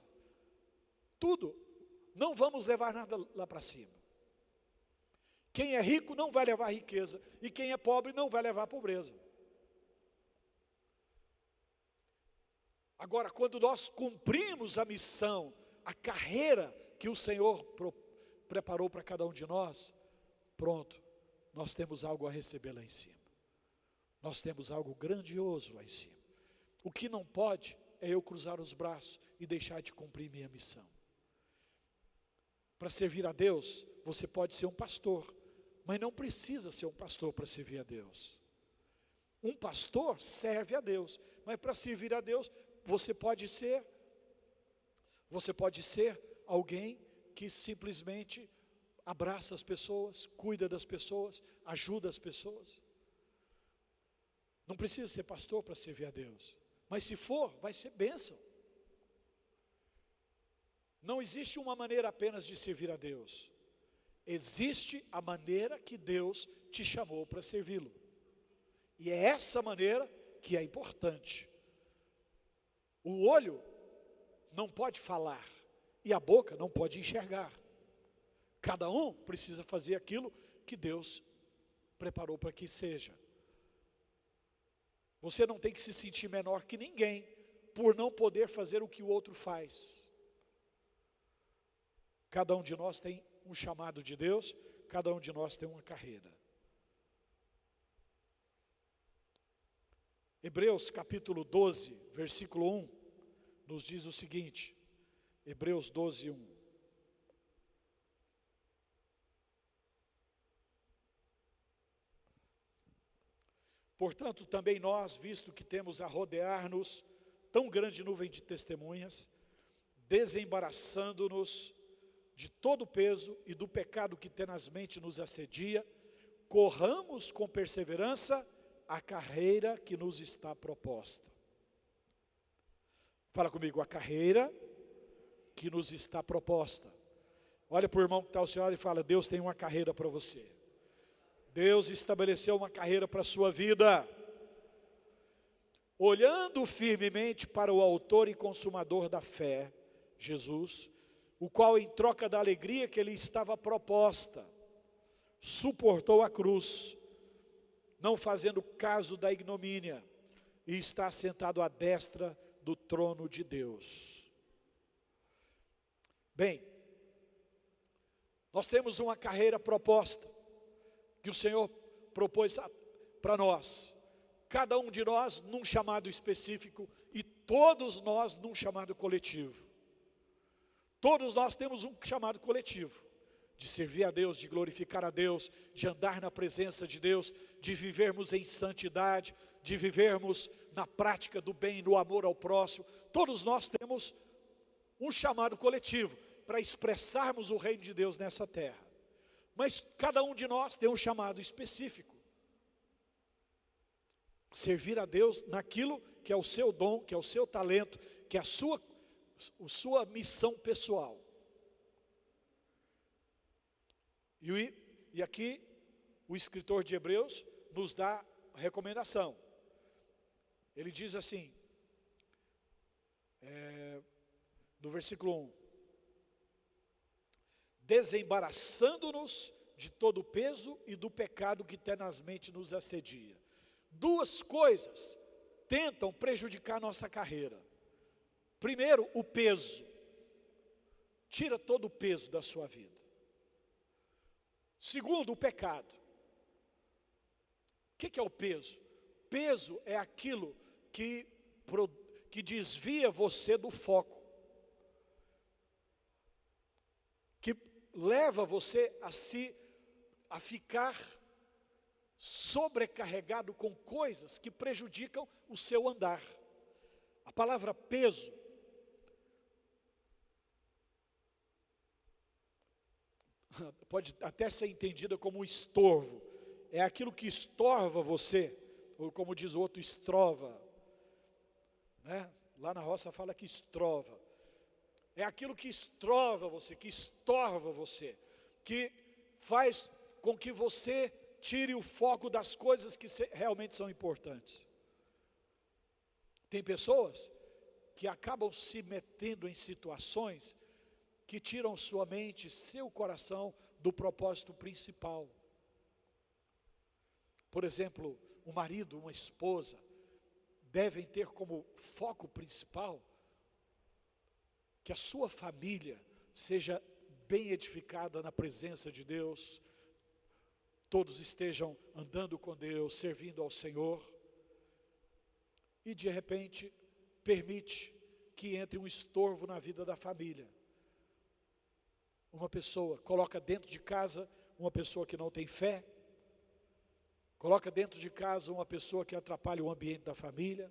tudo, não vamos levar nada lá para cima. Quem é rico não vai levar riqueza, e quem é pobre não vai levar pobreza. Agora, quando nós cumprimos a missão, a carreira que o Senhor preparou para cada um de nós, pronto, nós temos algo a receber lá em cima. Nós temos algo grandioso lá em cima. O que não pode é eu cruzar os braços e deixar de cumprir minha missão. Para servir a Deus, você pode ser um pastor, mas não precisa ser um pastor para servir a Deus. Um pastor serve a Deus, mas para servir a Deus, você pode ser alguém que simplesmente abraça as pessoas, cuida das pessoas, ajuda as pessoas. Não precisa ser pastor para servir a Deus, mas se for, vai ser bênção. Não existe uma maneira apenas de servir a Deus. Existe a maneira que Deus te chamou para servi-lo. E é essa maneira que é importante. O olho não pode falar e a boca não pode enxergar. Cada um precisa fazer aquilo que Deus preparou para que seja. Você não tem que se sentir menor que ninguém por não poder fazer o que o outro faz. Cada um de nós tem um chamado de Deus, cada um de nós tem uma carreira. Hebreus capítulo 12, versículo 1, nos diz o seguinte, Hebreus 12, 1. Portanto, também nós, visto que temos a rodear-nos tão grande nuvem de testemunhas, desembaraçando-nos de todo o peso e do pecado que tenazmente nos assedia, corramos com perseverança a carreira que nos está proposta. Fala comigo, a carreira que nos está proposta. Olha para o irmão que está ao seu lado e fala, Deus tem uma carreira para você. Deus estabeleceu uma carreira para a sua vida. Olhando firmemente para o autor e consumador da fé, Jesus, o qual em troca da alegria que lhe estava proposta, suportou a cruz, não fazendo caso da ignomínia, e está sentado à destra do trono de Deus. Bem, nós temos uma carreira proposta, que o Senhor propôs para nós, cada um de nós num chamado específico, e todos nós num chamado coletivo. Todos nós temos um chamado coletivo, de servir a Deus, de glorificar a Deus, de andar na presença de Deus, de vivermos em santidade, de vivermos na prática do bem, no amor ao próximo. Todos nós temos um chamado coletivo, para expressarmos o reino de Deus nessa terra. Mas cada um de nós tem um chamado específico. Servir a Deus naquilo que é o seu dom, que é o seu talento, que é a sua missão pessoal. E aqui o escritor de Hebreus nos dá a recomendação. Ele diz assim, no versículo 1, desembaraçando-nos de todo o peso e do pecado que tenazmente nos assedia. Duas coisas tentam prejudicar nossa carreira. Primeiro, o peso. Tira todo o peso da sua vida. Segundo, o pecado. O que é o peso? Peso é aquilo que desvia você do foco, que leva você a ficar sobrecarregado com coisas que prejudicam o seu andar. A palavra peso pode até ser entendida como um estorvo. É aquilo que estorva você, ou como diz o outro, estrova, né? Lá na roça fala que estrova. É aquilo que estrova você, que estorva você, que faz com que você tire o foco das coisas que realmente são importantes. Tem pessoas que acabam se metendo em situações que tiram sua mente, seu coração do propósito principal. Por exemplo, um marido, uma esposa, devem ter como foco principal que a sua família seja bem edificada na presença de Deus, todos estejam andando com Deus, servindo ao Senhor, e de repente permite que entre um estorvo na vida da família. Uma pessoa coloca dentro de casa uma pessoa que não tem fé, coloca dentro de casa uma pessoa que atrapalha o ambiente da família,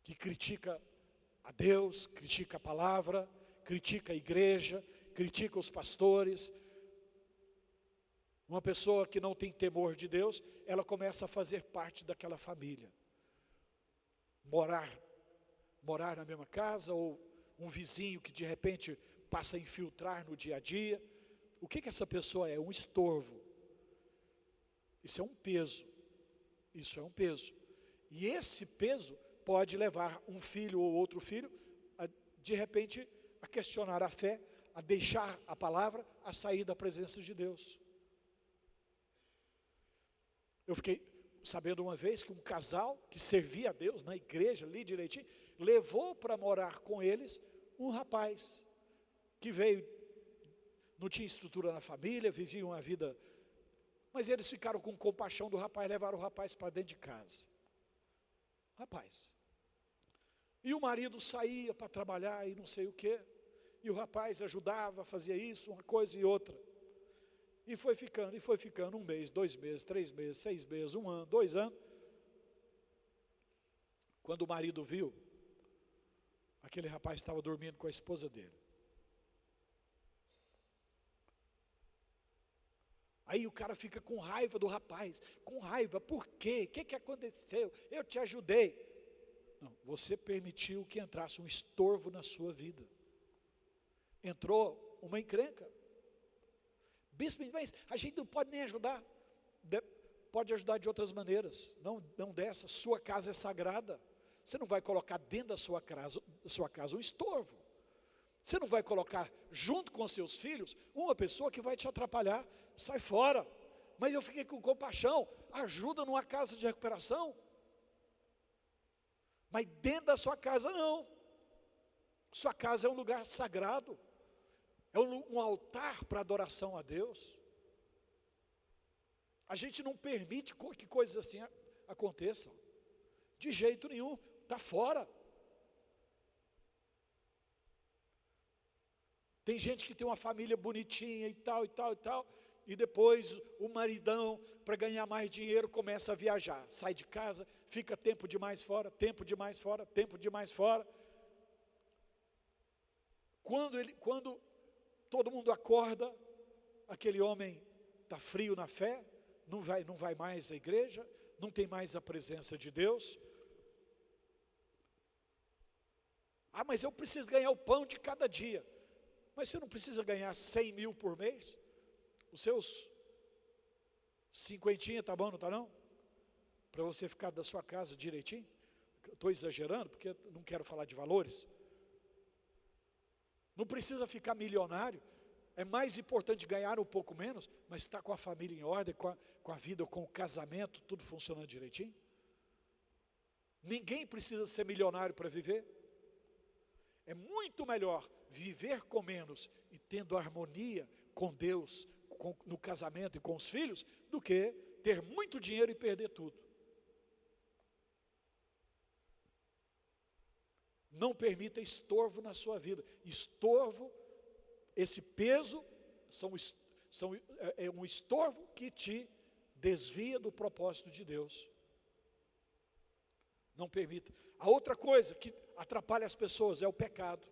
que critica a Deus, critica a palavra, critica a igreja, critica os pastores. Uma pessoa que não tem temor de Deus, ela começa a fazer parte daquela família. Morar na mesma casa, ou um vizinho que de repente passa a infiltrar no dia a dia. O que essa pessoa é? Um estorvo. Isso é um peso. Isso é um peso. E esse peso pode levar um filho ou outro filho, de repente, a questionar a fé, a deixar a palavra, a sair da presença de Deus. sabendo uma vez que um casal que servia a Deus na igreja ali direitinho, levou para morar com eles um rapaz que veio, não tinha estrutura na família, vivia uma vida, mas eles ficaram com compaixão do rapaz, levaram o rapaz para dentro de casa. Rapaz. E o marido saía para trabalhar e não sei o quê, e o rapaz ajudava, fazia isso, uma coisa e outra. E foi ficando, 1 mês, 2 meses, 3 meses, 6 meses, 1 ano, 2 anos. Quando o marido viu, aquele rapaz estava dormindo com a esposa dele. Aí o cara fica com raiva do rapaz, com raiva, por quê? O que aconteceu? Eu te ajudei. Não, você permitiu que entrasse um estorvo na sua vida. Entrou uma encrenca. Bispo, mas a gente não pode nem ajudar. Pode ajudar de outras maneiras, não dessa. Sua casa é sagrada. Você não vai colocar dentro da sua casa um estorvo. Você não vai colocar junto com seus filhos uma pessoa que vai te atrapalhar. Sai fora. Mas eu fiquei com compaixão. Ajuda numa casa de recuperação. Mas dentro da sua casa não. Sua casa é um lugar sagrado. É um altar para adoração a Deus. A gente não permite que coisas assim aconteçam. De jeito nenhum. Está fora. Tem gente que tem uma família bonitinha e tal, e tal, e tal. E depois o maridão, para ganhar mais dinheiro, começa a viajar. Sai de casa, fica tempo demais fora, tempo demais fora, tempo demais fora. Quando todo mundo acorda, aquele homem está frio na fé, não vai mais à igreja, não tem mais a presença de Deus. Ah, mas eu preciso ganhar o pão de cada dia. Mas você não precisa ganhar 100 mil por mês? Os seus 50, tá bom, não tá não? Para você ficar da sua casa direitinho? Estou exagerando, porque não quero falar de valores. Não precisa ficar milionário. É mais importante ganhar um pouco menos, mas estar com a família em ordem, com a vida, com o casamento, tudo funcionando direitinho. Ninguém precisa ser milionário para viver. É muito melhor viver com menos e tendo harmonia com Deus, no casamento e com os filhos, do que ter muito dinheiro e perder tudo. Não permita estorvo na sua vida. Estorvo, esse peso, é um estorvo que te desvia do propósito de Deus. Não permita. A outra coisa que atrapalha as pessoas é o pecado.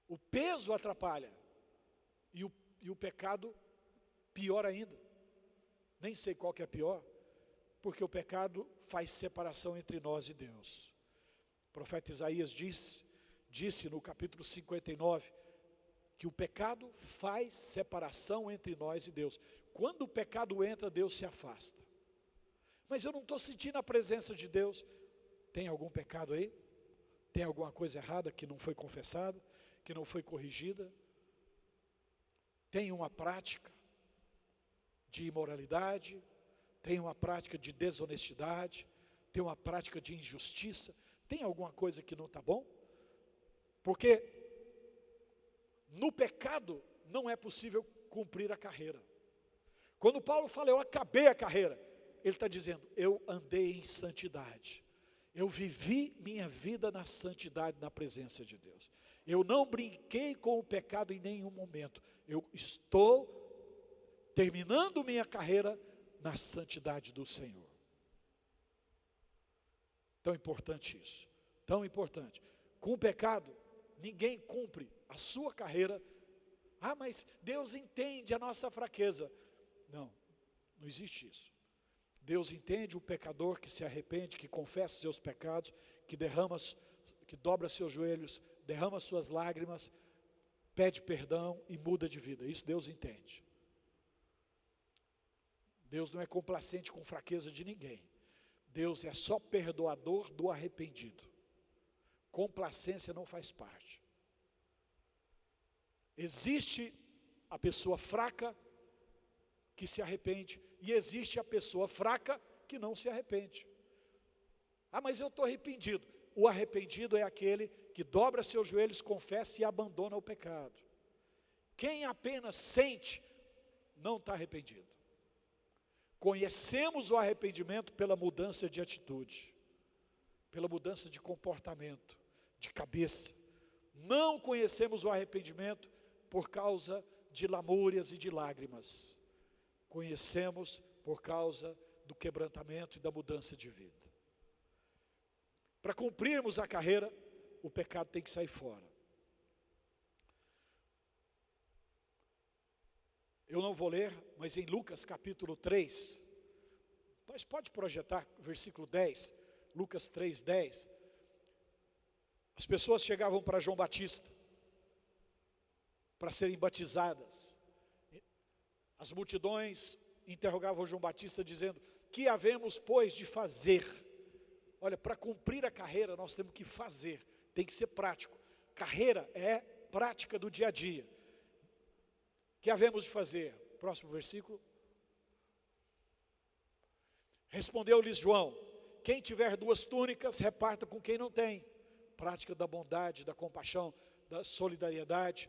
O peso atrapalha. E o pecado, pior ainda. Nem sei qual que é pior. Porque o pecado faz separação entre nós e Deus. O profeta Isaías disse no capítulo 59, que o pecado faz separação entre nós e Deus. Quando o pecado entra, Deus se afasta. Mas eu não estou sentindo a presença de Deus. Tem algum pecado aí? Tem alguma coisa errada que não foi confessada, que não foi corrigida? Tem uma prática de imoralidade, tem uma prática de desonestidade, tem uma prática de injustiça, tem alguma coisa que não está bom? Porque no pecado não é possível cumprir a carreira. Quando Paulo fala, eu acabei a carreira, ele está dizendo, eu andei em santidade. Eu vivi minha vida na santidade, na presença de Deus. Eu não brinquei com o pecado em nenhum momento. Eu estou terminando minha carreira na santidade do Senhor. Tão importante isso. Tão importante. Com o pecado, ninguém cumpre a sua carreira. Ah, mas Deus entende a nossa fraqueza. Não, não existe isso. Deus entende o pecador que se arrepende, que confessa seus pecados, que dobra seus joelhos, derrama suas lágrimas, pede perdão e muda de vida. Isso Deus entende. Deus não é complacente com fraqueza de ninguém. Deus é só perdoador do arrependido. Complacência não faz parte. Existe a pessoa fraca que se arrepende, e existe a pessoa fraca que não se arrepende. Ah, mas eu estou arrependido. O arrependido é aquele que dobra seus joelhos, confessa e abandona o pecado. Quem apenas sente, não está arrependido. Conhecemos o arrependimento pela mudança de atitude, pela mudança de comportamento, de cabeça. Não conhecemos o arrependimento por causa de lamúrias e de lágrimas. Conhecemos por causa do quebrantamento e da mudança de vida. Para cumprirmos a carreira, o pecado tem que sair fora. Eu não vou ler, mas em Lucas capítulo 3, mas pode projetar versículo 10, Lucas 3, 10. As pessoas chegavam para João Batista, para serem batizadas. As multidões interrogavam João Batista dizendo: que havemos, pois, de fazer? Olha, para cumprir a carreira nós temos que fazer, tem que ser prático. Carreira é prática do dia a dia. Que havemos de fazer? Próximo versículo. Respondeu-lhes João: quem tiver 2 túnicas, reparta com quem não tem. Prática da bondade, da compaixão, da solidariedade.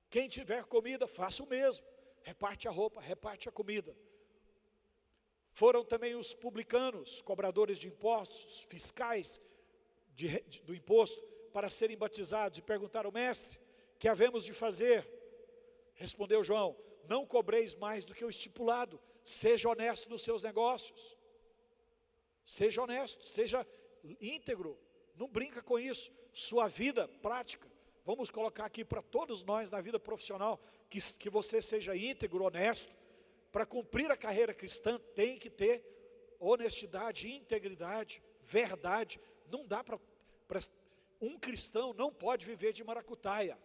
Quem tiver comida, faça o mesmo. Reparte a roupa, reparte a comida. Foram também os publicanos, cobradores de impostos, fiscais do imposto, para serem batizados, e perguntaram: mestre, que havemos de fazer? Respondeu João: não cobreis mais do que o estipulado, seja honesto nos seus negócios. Seja honesto, seja íntegro, não brinca com isso. Sua vida prática, vamos colocar aqui para todos nós na vida profissional, que você seja íntegro, honesto. Para cumprir a carreira cristã tem que ter honestidade, integridade, verdade. Não dá para um cristão não pode viver de maracutaia.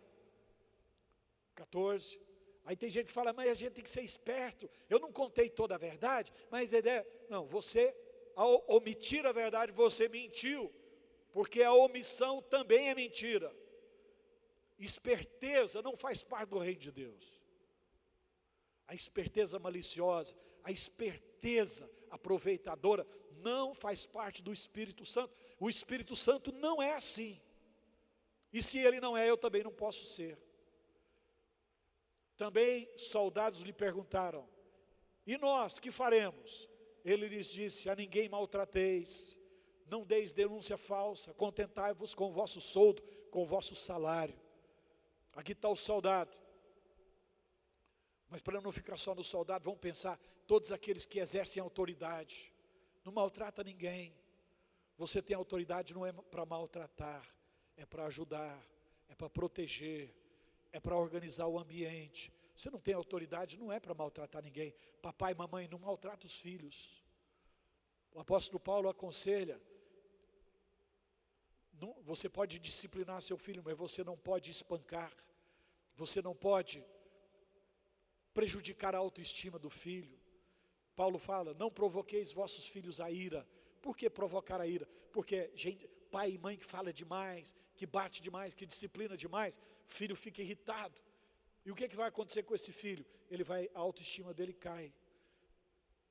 14. Aí tem gente que fala: mas a gente tem que ser esperto. Eu não contei toda a verdade, mas não, você, ao omitir a verdade, você mentiu, porque a omissão também é mentira. Esperteza não faz parte do reino de Deus. A esperteza maliciosa, a esperteza aproveitadora não faz parte do Espírito Santo. O Espírito Santo não é assim. E se ele não é, eu também não posso ser. Também soldados lhe perguntaram: e nós, que faremos? Ele lhes disse: a ninguém maltrateis, não deis denúncia falsa, contentai-vos com o vosso soldo, com o vosso salário. Aqui está o soldado. Mas para não ficar só no soldado, vamos pensar todos aqueles que exercem autoridade. Não maltrata ninguém. Você tem autoridade não é para maltratar, é para ajudar, é para proteger, é para organizar o ambiente. Você não tem autoridade, não é para maltratar ninguém. Papai e mamãe, não maltrata os filhos. O apóstolo Paulo aconselha: você pode disciplinar seu filho, mas você não pode espancar. Você não pode prejudicar a autoestima do filho. Paulo fala: não provoqueis vossos filhos a ira. Por que provocar a ira? Porque pai e mãe que fala demais, que bate demais, que disciplina demais, o filho fica irritado. E o que vai acontecer com esse filho? A autoestima dele cai.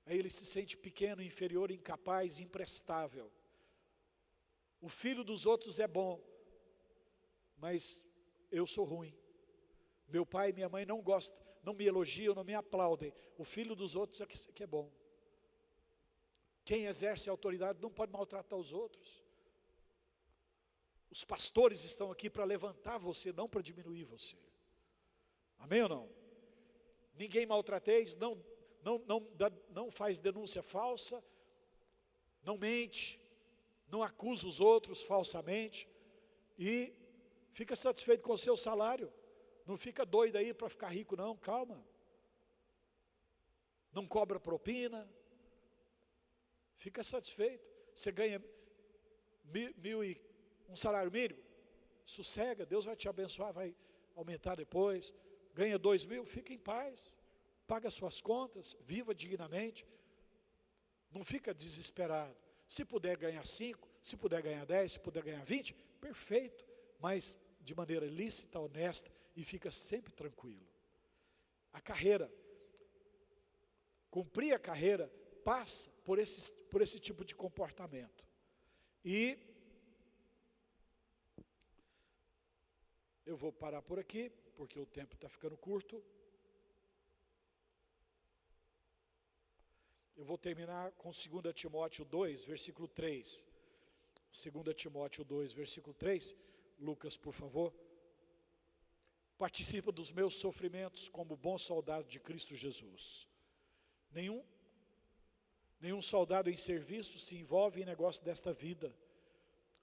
Aí ele se sente pequeno, inferior, incapaz, imprestável. O filho dos outros é bom, mas eu sou ruim. Meu pai e minha mãe não gostam, não me elogiam, não me aplaudem. O filho dos outros é que é bom. Quem exerce autoridade não pode maltratar os outros. Os pastores estão aqui para levantar você, não para diminuir você. Amém ou não? Ninguém maltrateis, não faz denúncia falsa, não mente, não acusa os outros falsamente e fica satisfeito com o seu salário. Não fica doido aí para ficar rico não, calma. Não cobra propina, fica satisfeito. Você ganha um salário mínimo, sossega, Deus vai te abençoar, vai aumentar depois. Ganha 2.000, fica em paz, paga suas contas, viva dignamente, não fica desesperado. Se puder ganhar 5, se puder ganhar 10, se puder ganhar 20, perfeito, mas de maneira lícita, honesta, e fica sempre tranquilo. A carreira, Cumprir a carreira passa por esse tipo de comportamento. E eu vou parar por aqui, porque o tempo está ficando curto. Eu vou terminar com 2 Timóteo 2, versículo 3. 2 Timóteo 2, versículo 3. Lucas, por favor. Participa dos meus sofrimentos como bom soldado de Cristo Jesus. Nenhum soldado em serviço se envolve em negócio desta vida.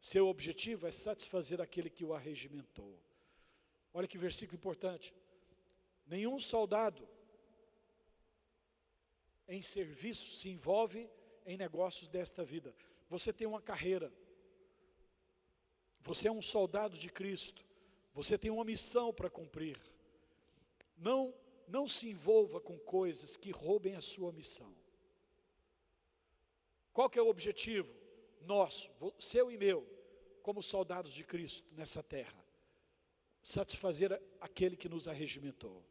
Seu objetivo é satisfazer aquele que o arregimentou. Olha que versículo importante. Nenhum soldado em serviço se envolve em negócios desta vida. Você tem uma carreira. Você é um soldado de Cristo. Você tem uma missão para cumprir. Não se envolva com coisas que roubem a sua missão. Qual que é o objetivo nosso, seu e meu, como soldados de Cristo nessa terra? Satisfazer aquele que nos arregimentou.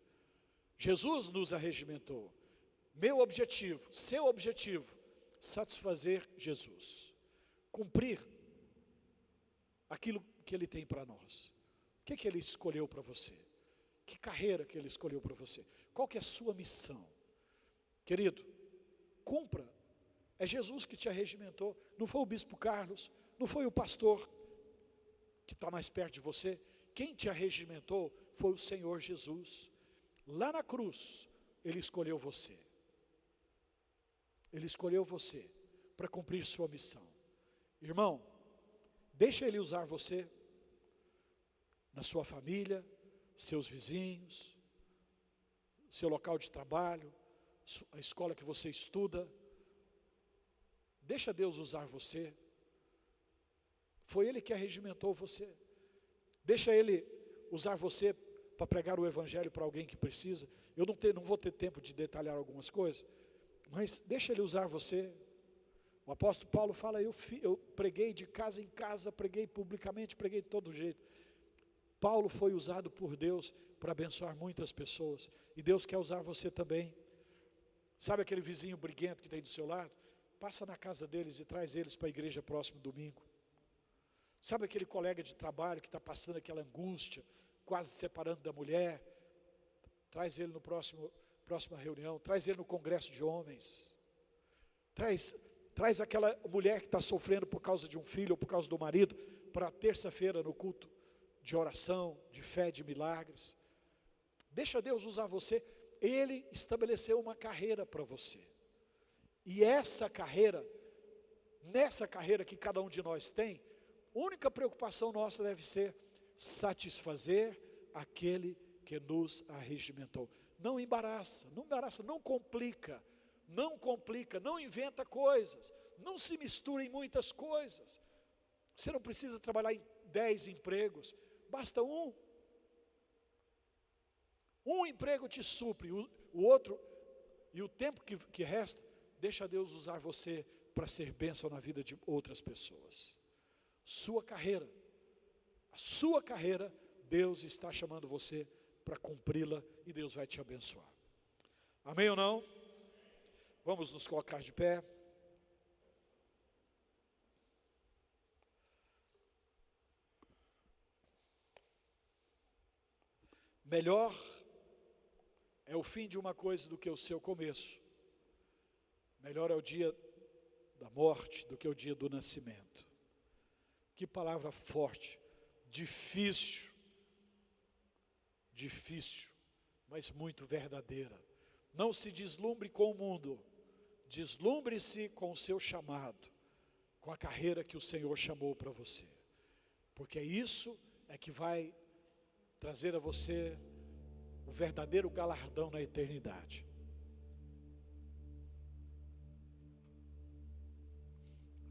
Jesus nos arregimentou. Meu objetivo, seu objetivo, satisfazer Jesus. Cumprir aquilo que Ele tem para nós. O que Ele escolheu para você? Que carreira que Ele escolheu para você? Qual que é a sua missão? Querido, cumpra. É Jesus que te arregimentou. Não foi o bispo Carlos, não foi o pastor que está mais perto de você. Quem te arregimentou foi o Senhor Jesus. Lá na cruz, Ele escolheu você. Ele escolheu você para cumprir sua missão. Irmão, deixa Ele usar você na sua família, seus vizinhos, seu local de trabalho, a escola que você estuda. Deixa Deus usar você. Foi Ele que arregimentou você. Deixa Ele usar você para pregar o Evangelho para alguém que precisa. Eu não vou ter tempo de detalhar algumas coisas, mas deixa Ele usar você. O apóstolo Paulo fala, eu preguei de casa em casa, preguei publicamente, preguei de todo jeito. Paulo foi usado por Deus para abençoar muitas pessoas, e Deus quer usar você também. Sabe aquele vizinho briguento que tem do seu lado? Passa na casa deles e traz eles para a igreja próximo domingo. Sabe aquele colega de trabalho que está passando aquela angústia, quase separando da mulher? Traz ele no próxima reunião, traz ele no congresso de homens. Traz aquela mulher que está sofrendo por causa de um filho ou por causa do marido, para terça-feira no culto de oração, de fé, de milagres. Deixa Deus usar você. Ele estabeleceu uma carreira para você. E essa carreira, nessa carreira que cada um de nós tem, a única preocupação nossa deve ser satisfazer aquele que nos arregimentou. Não embaraça, não complica, não inventa coisas, não se mistura em muitas coisas. Você não precisa trabalhar em 10 empregos, basta um. Um emprego te supre, o outro, e o tempo que resta, deixa Deus usar você para ser bênção na vida de outras pessoas. A sua carreira, Deus está chamando você para cumpri-la e Deus vai te abençoar. Amém ou não? Vamos nos colocar de pé. Melhor é o fim de uma coisa do que o seu começo. Melhor é o dia da morte do que o dia do nascimento. Que palavra forte, difícil, mas muito verdadeira. Não se deslumbre com o mundo, deslumbre-se com o seu chamado, com a carreira que o Senhor chamou para você. Porque isso é que vai trazer a você o verdadeiro galardão na eternidade.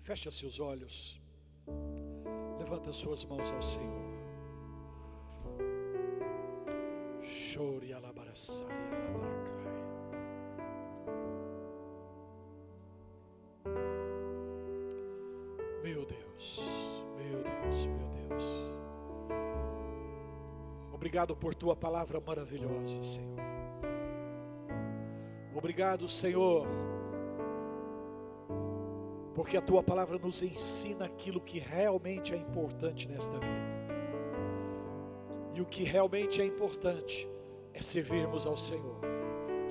Feche seus olhos, levanta suas mãos ao Senhor. Chore alabaraçai alabaracai. Meu Deus, meu Deus, meu Deus. Obrigado por tua palavra maravilhosa, Senhor. Obrigado, Senhor, porque a Tua palavra nos ensina aquilo que realmente é importante nesta vida. E o que realmente é importante é servirmos ao Senhor,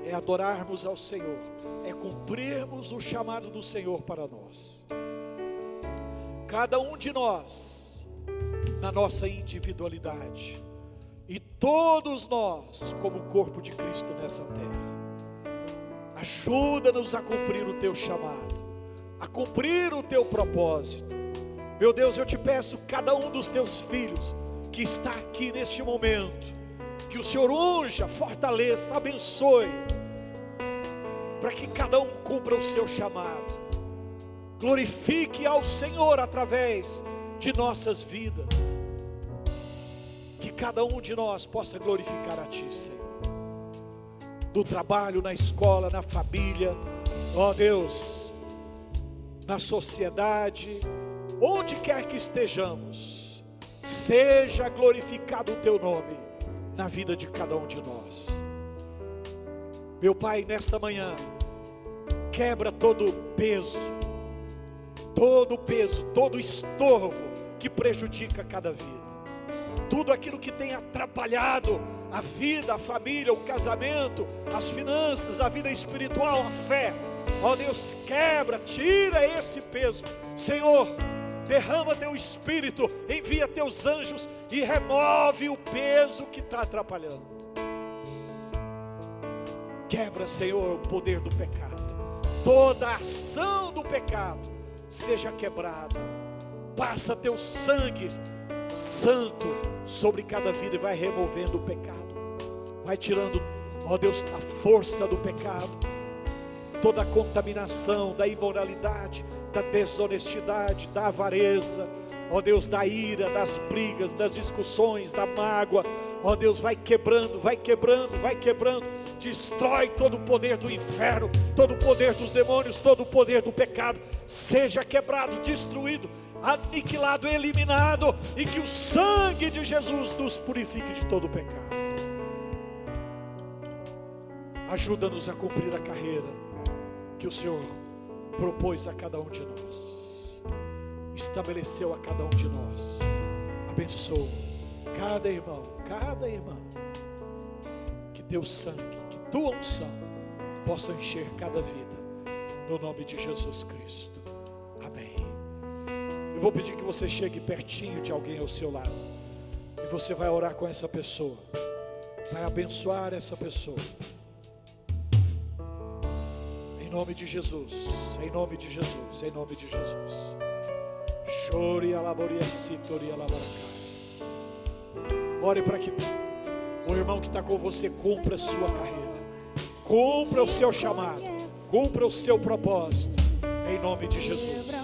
é adorarmos ao Senhor, é cumprirmos o chamado do Senhor para nós. Cada um de nós, na nossa individualidade, e todos nós, como corpo de Cristo nessa terra, ajuda-nos a cumprir o Teu chamado, a cumprir o Teu propósito. Meu Deus, eu te peço, cada um dos Teus filhos que está aqui neste momento, que o Senhor unja, fortaleça, abençoe, para que cada um cumpra o seu chamado, glorifique ao Senhor através de nossas vidas, que cada um de nós possa glorificar a Ti, Senhor, no trabalho, na escola, na família, ó Deus, na sociedade, onde quer que estejamos, seja glorificado o Teu nome na vida de cada um de nós. Meu Pai, nesta manhã, quebra todo o peso, todo estorvo que prejudica cada vida, tudo aquilo que tem atrapalhado a vida, a família, o casamento, as finanças, a vida espiritual, a fé. Ó Deus, quebra, tira esse peso, Senhor. Derrama Teu Espírito, envia Teus anjos e remove o peso que está atrapalhando. Quebra, Senhor, o poder do pecado. Toda a ação do pecado seja quebrada. Passa Teu sangue santo sobre cada vida e vai removendo o pecado. Vai tirando, ó Deus, a força do pecado, toda a contaminação da imoralidade, da desonestidade, da avareza, ó Deus, da ira, das brigas, das discussões, da mágoa. Ó Deus, vai quebrando, vai quebrando, vai quebrando. Destrói todo o poder do inferno, todo o poder dos demônios, todo o poder do pecado. Seja quebrado, destruído, aniquilado, eliminado, e que o sangue de Jesus nos purifique de todo o pecado. Ajuda-nos a cumprir a carreira que o Senhor propôs a cada um de nós, estabeleceu a cada um de nós. Abençoa cada irmão, cada irmã, que Teu sangue, que Tua unção possa encher cada vida, no nome de Jesus Cristo, amém. Eu vou pedir que você chegue pertinho de alguém ao seu lado, e você vai orar com essa pessoa, vai abençoar essa pessoa, em nome de Jesus, em nome de Jesus, em nome de Jesus. Chore alaboria-se, tori alabaracá. Ore para que o irmão que está com você cumpra a sua carreira, cumpra o seu chamado, cumpra o seu propósito, em nome de Jesus.